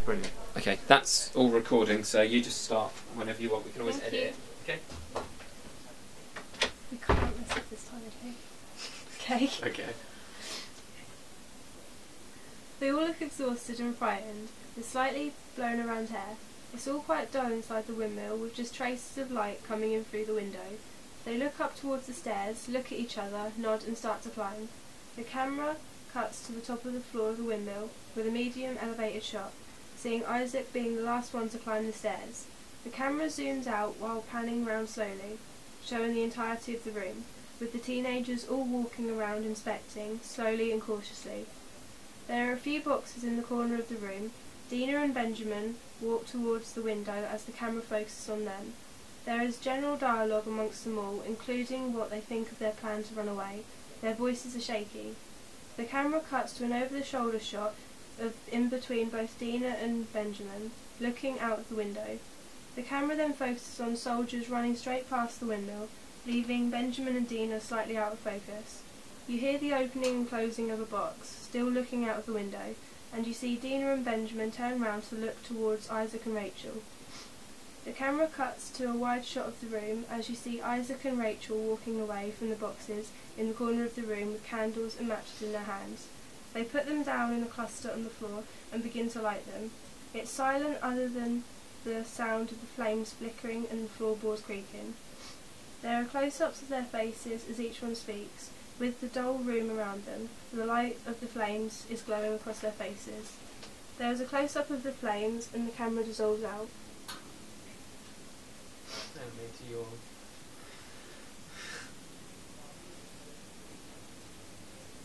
Brilliant. Okay, that's all recording, so you just start whenever you want. We can always edit it. Okay? We can't mess up this time, okay? Okay. They all look exhausted and frightened, with slightly blown around hair. It's all quite dull inside the windmill, with just traces of light coming in through the window. They look up towards the stairs, look at each other, nod and start to climb. The camera cuts to the top of the floor of the windmill, with a medium elevated shot, seeing Isaac being the last one to climb the stairs. The camera zooms out while panning round slowly, showing the entirety of the room, with the teenagers all walking around inspecting, slowly and cautiously. There are a few boxes in the corner of the room. Dina and Benjamin walk towards the window as the camera focuses on them. There is general dialogue amongst them all, including what they think of their plan to run away. Their voices are shaky. The camera cuts to an over-the-shoulder shot of in between both Dina and Benjamin, looking out of the window. The camera then focuses on soldiers running straight past the windmill, leaving Benjamin and Dina slightly out of focus. You hear the opening and closing of a box, still looking out of the window, and you see Dina and Benjamin turn round to look towards Isaac and Rachel. The camera cuts to a wide shot of the room as you see Isaac and Rachel walking away from the boxes in the corner of the room with candles and matches in their hands. They put them down in a cluster on the floor and begin to light them. It's silent other than the sound of the flames flickering and the floorboards creaking. There are close-ups of their faces as each one speaks, with the dull room around them. The light of the flames is glowing across their faces. There is a close-up of the flames and the camera dissolves out.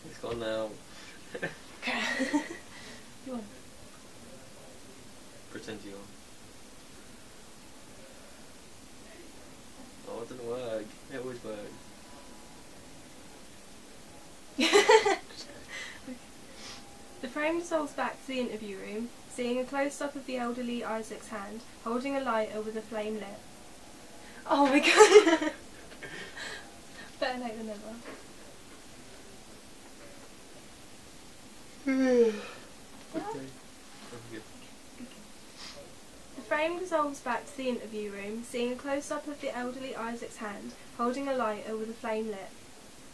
It's gone now. Okay. You want? Pretend you are. Oh, it didn't work. It always works. The frame dissolves back to the interview room, seeing a close-up of the elderly Isaac's hand, holding a lighter with a flame lit. Oh my god! Better late than never. The frame dissolves back to the interview room, seeing a close-up of the elderly Isaac's hand, holding a lighter with a flame lit.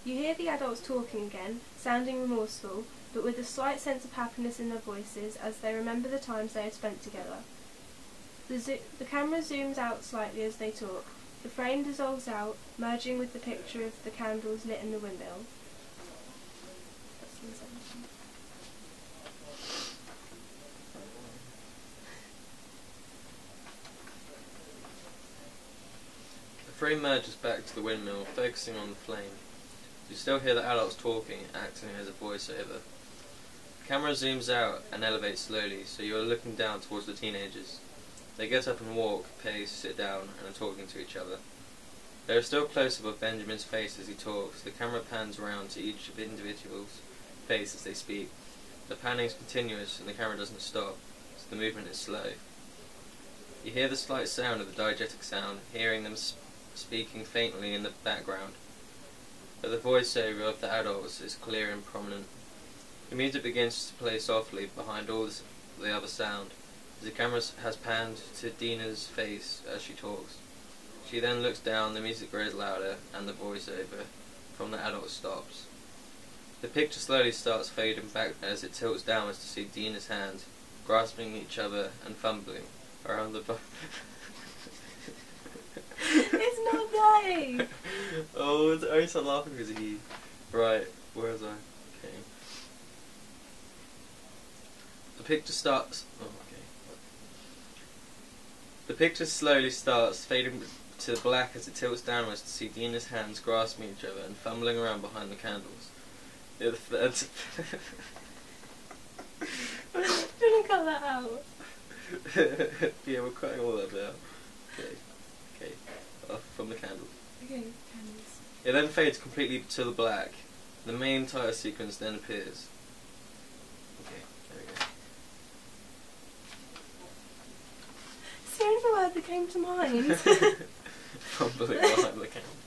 You hear the adults talking again, sounding remorseful, but with a slight sense of happiness in their voices as they remember the times they had spent together. The camera zooms out slightly as they talk. The frame dissolves out, merging with the picture of the candles lit in the windmill. The frame merges back to the windmill, focusing on the flame. You still hear the adults talking, acting as a voiceover. The camera zooms out and elevates slowly, so you are looking down towards the teenagers. They get up and walk, pace, sit down, and are talking to each other. There is still close-up of Benjamin's face as he talks. The camera pans around to each of the individuals' face as they speak. The panning is continuous and the camera doesn't stop, so the movement is slow. You hear the slight sound of the diegetic sound, hearing them speaking faintly in the background. But the voiceover of the adults is clear and prominent. The music begins to play softly behind all the other sound, as the camera has panned to Dina's face as she talks. She then looks down, the music grows louder, and the voiceover from the adult stops. The picture slowly starts fading back as it tilts downwards to see Dina's hands grasping each other and fumbling around the It's not they! Oh, I only started laughing because he... Right, where was I? Okay. The picture starts... Oh, okay. The picture slowly starts fading to black as it tilts downwards to see Dina's hands grasping each other and fumbling around behind the candles. Yeah, Didn't cut that out. yeah, we're cutting all that bit out. Okay. Okay. From the candles. Okay, candles. It then fades completely to the black. The main title sequence then appears. Okay, there we go. It's the only word that came to mind. Fumbling behind the candle.